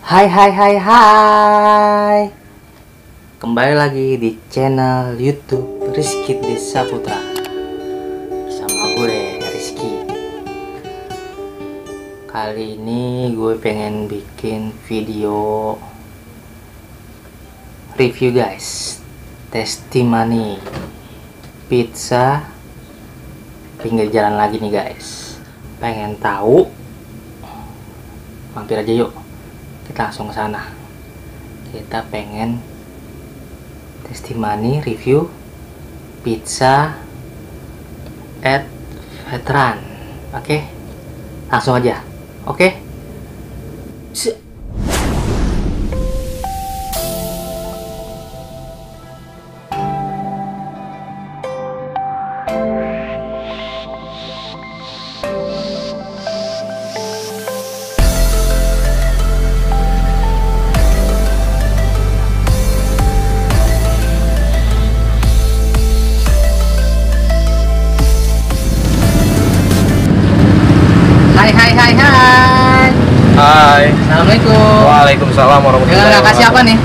Hai hai hai hai. Kembali lagi di channel YouTube Rizky Desa Putra. Bersama gue Rizky. Kali ini gue pengen bikin video review guys. Testimoni pizza pinggir jalan lagi nih guys. Pengen tahu? Mampir aja yuk. Kita langsung ke sana. Kita pengen testimoni review pizza at Veteran. Oke, langsung aja. Oke. Hai. Assalamualaikum. Waalaikumsalam warahmatullahi Dengan kakak siapa wabarakatuh. nih?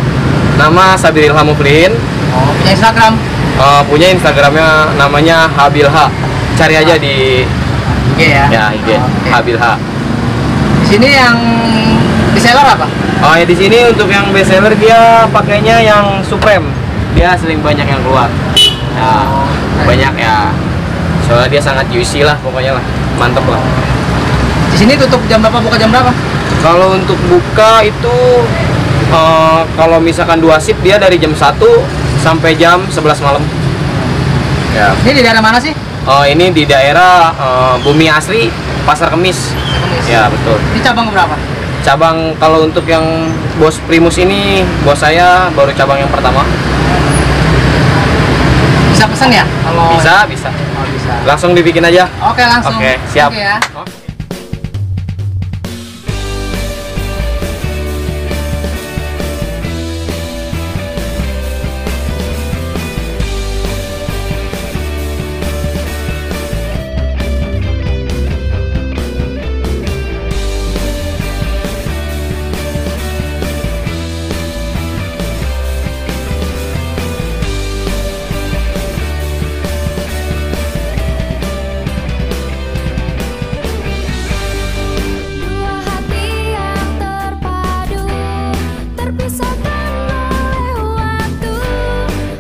Nama Sabir Ilham Muflihin. Oh, punya Instagram? Punya Instagramnya namanya Habilha. Cari aja di IG ya? ya IG Oke. Habilha. Di sini yang reseller apa? Oh ya, di sini untuk yang best seller dia pakainya yang Supreme. Dia sering banyak yang keluar. Ya, banyak ya. Soalnya dia sangat juicy lah pokoknya lah. Mantep lah. Di sini tutup jam berapa, buka jam berapa? Kalau untuk buka itu kalau misalkan 2 shift dia dari jam 1 sampai jam 11 malam. Ya. Ini di daerah mana sih? Ini di daerah Bumi Asri, Pasar Kemis. Ya, betul. Ini cabang berapa? Cabang kalau untuk yang bos Primus ini, bos saya baru cabang yang pertama. Bisa pesan ya? Kalau Bisa. Oh, bisa. Langsung dibikin aja. Oke, langsung. Oke, siap. Oke ya. Oke. Dua hati yang terpadu, terpisahkan oleh waktu.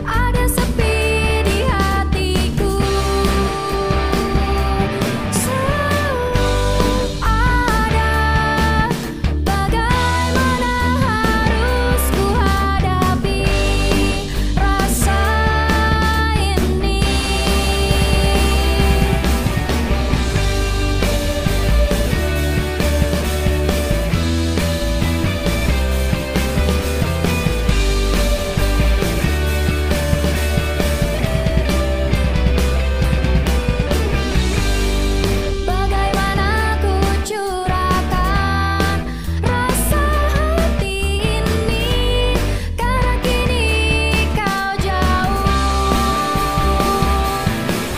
Ada sepi di hatiku. Selalu ada. Bagaimana harus ku hadapi rasa ini? Bagaimana ku curahkan rasa hati ini, karena kini kau jauh.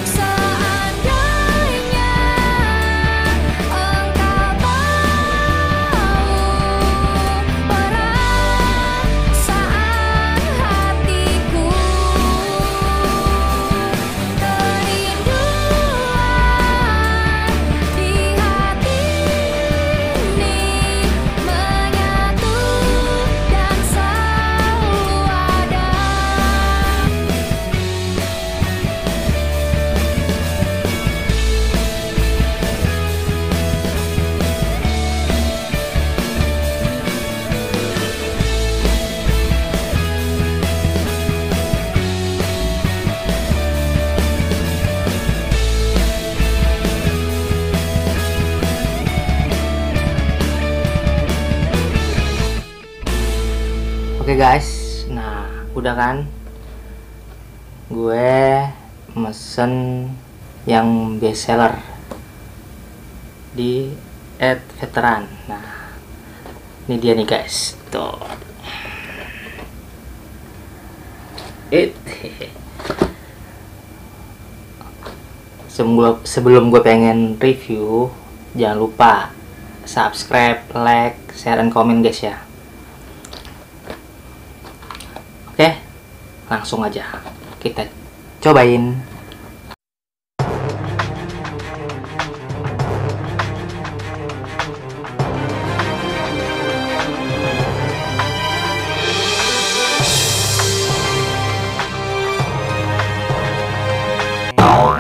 Seandainya engkau tahu perasaan hatiku, kerinduan di hati ini menyatu dan selalu ada. Oke guys, nah udah kan, gue mesen yang best seller di @veteran. Nah, ini dia nih guys, tuh. Sebelum gue pengen review, jangan lupa subscribe, like, share, dan komen guys ya. Oke, langsung aja kita cobain. Oh,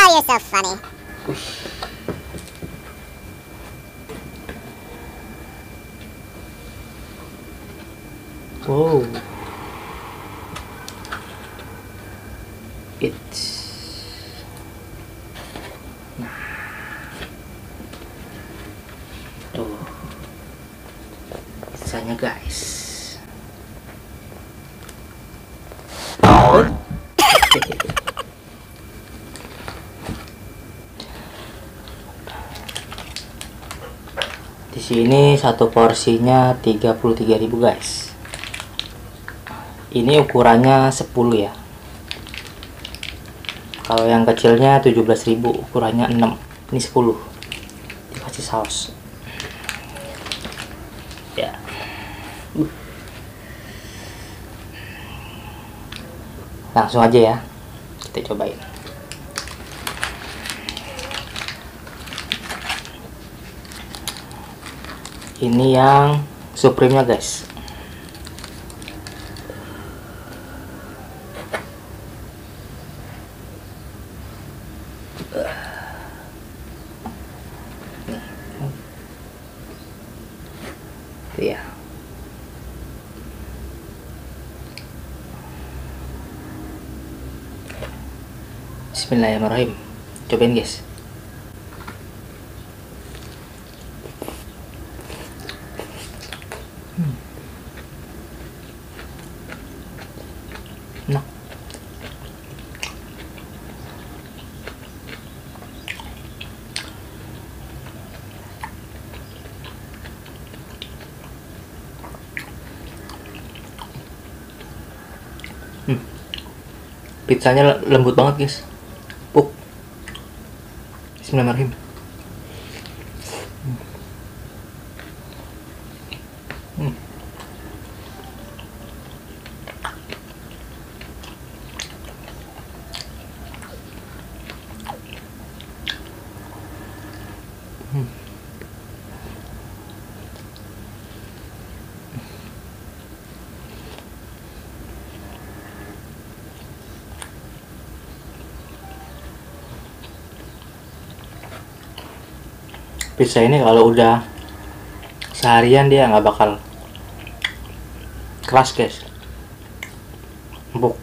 you're so funny. Wow, it's tuh pizzanya guys. Di sini satu porsinya 33.000 guys. Ini ukurannya 10 ya. Kalau yang kecilnya 17.000, ukurannya 6. Ini 10. Dikasih saus. Ya. Langsung aja ya. Kita cobain. Ini yang supreme-nya guys. Ya. Bismillahirrahmanirrahim. Cobain guys. Enak. Pizzanya lembut banget guys. Puk. Bismillahirrahmanirrahim. Pizza ini kalau udah seharian dia nggak bakal keras guys, empuk.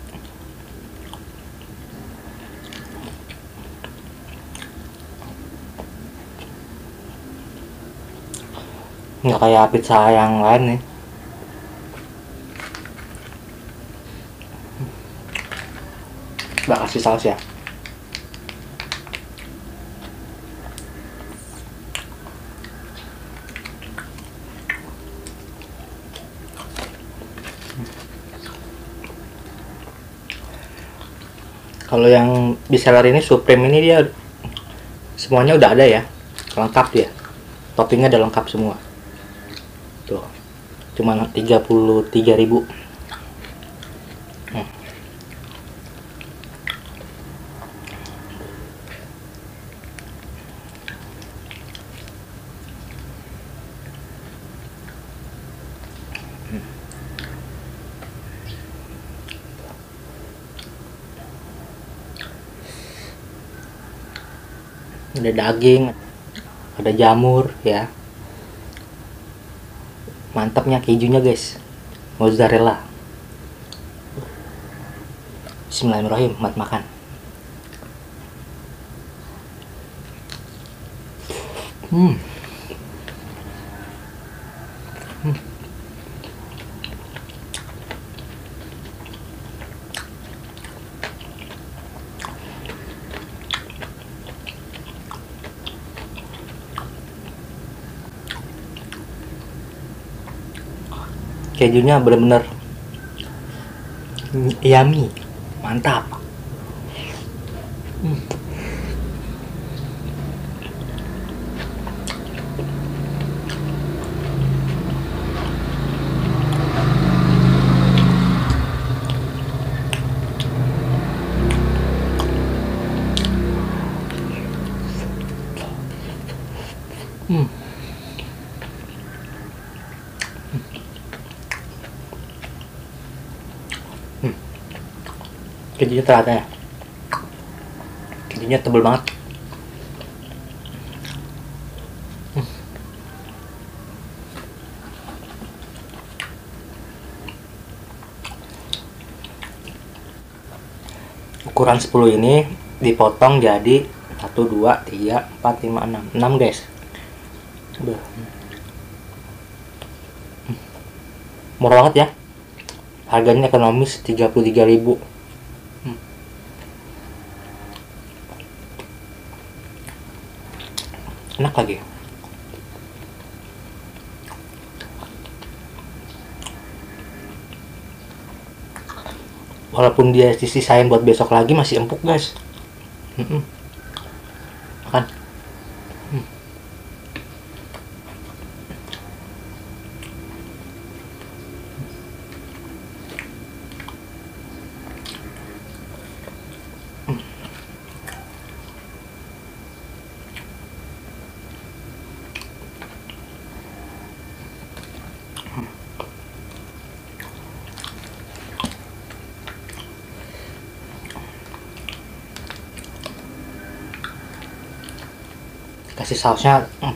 Nggak kayak pizza yang lain nih. Nggak kasih saus ya. Kalau yang bestseller ini Supreme ini dia semuanya udah ada ya, lengkap dia, toppingnya udah lengkap semua. Tuh, cuma 33.000. Ada daging, ada jamur ya, mantapnya kejunya guys, mozzarella. Bismillahirrahmanirrahim, mat makan. Kejunya bener-bener yummy, mantap. Kejunya ternyata ya, kejunya tebel banget. Ukuran 10 ini dipotong jadi 1, 2, 3, 4, 5, 6 guys. Murah banget ya, harganya ekonomis, 33.000. Enak lagi. Walaupun dia disisain buat besok lagi, masih empuk guys. Makan. Kasih sausnya 4.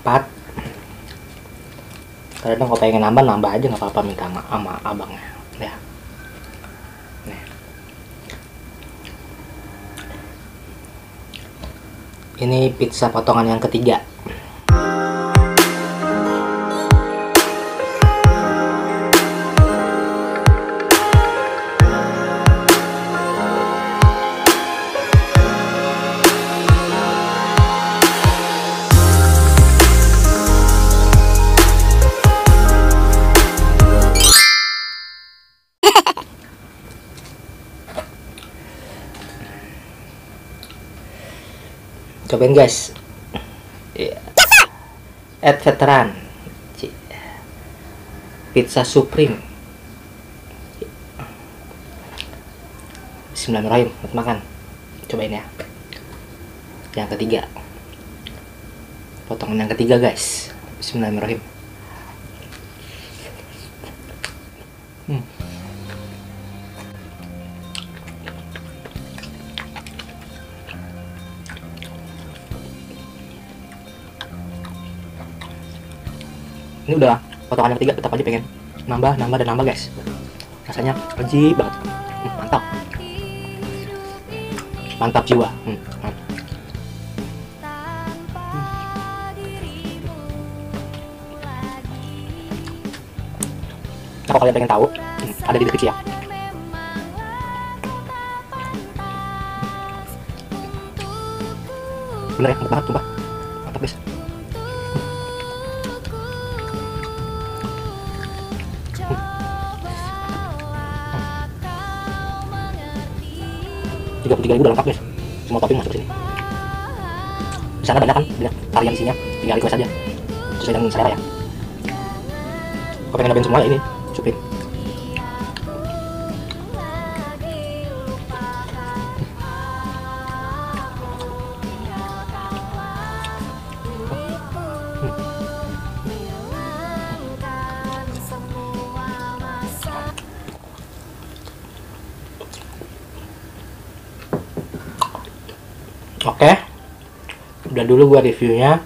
Kadang kalau pengen nambah aja, nggak apa-apa, minta sama abangnya ya. Nih. Ini pizza potongan yang ketiga. Cobain guys. Ed Veteran Pizza Supreme. Bismillahirrahmanirrahim. Buat makan. Cobain ya. Yang ketiga. Potongan yang ketiga guys. Bismillahirrahmanirrahim. Ini udah potongan yang ketiga, tetap aja pengen nambah guys. Rasanya ajib banget. Mantap jiwa. Kalau kalian pengen tahu, ada di deskripsi ya. Bener ya, enak banget sumpah. Mantap guys. Rp33.000 udah lengkap guys. Semua topping masuk sini. Di sana banyak kan, banyak varian isinya. Tinggal request aja sesuai dengan selera ya. Kalau pengen nyobain semua ya ini Supreme. Oke, udah dulu gua reviewnya.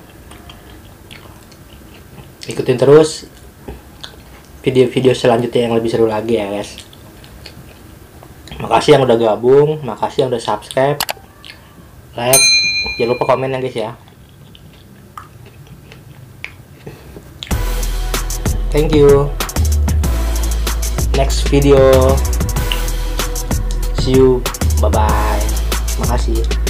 Ikutin terus video-video selanjutnya yang lebih seru lagi ya guys. Makasih yang udah gabung, makasih yang udah subscribe, like, jangan lupa komen ya guys ya. Thank you. Next video. See you. Bye bye. Makasih.